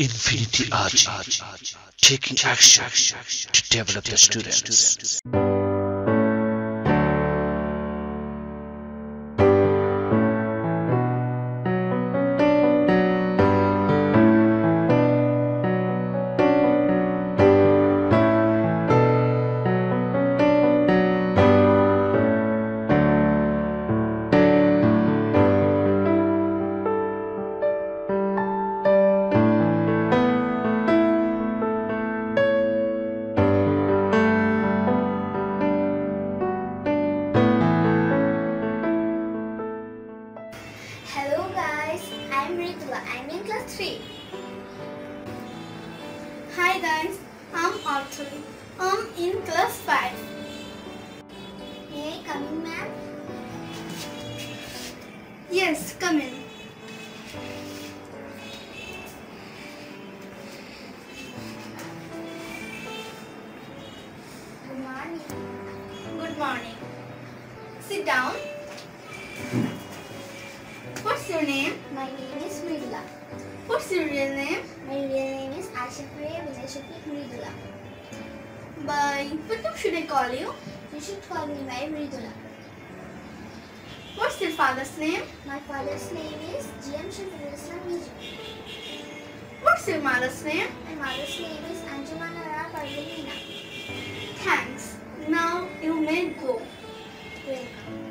Infinity RG, taking action to develop the students. Hello guys, I'm Ritula. I'm in class 3. Hi guys, I'm Arthur. I'm in class 5. May I come in, ma'am? Yes, come in. Good morning. Good morning. Sit down. What's your name? My name is Mridula. What's your real name? My real name is Aisha Priya Vinayashakti Mridula. By what name should I call you? You should call me by Mridula. What's your father's name? My father's name is GM Shafirul Islam Viju. What's your mother's name? My mother's name is Anjumanara Parvina. Thanks. Now you may go. Welcome.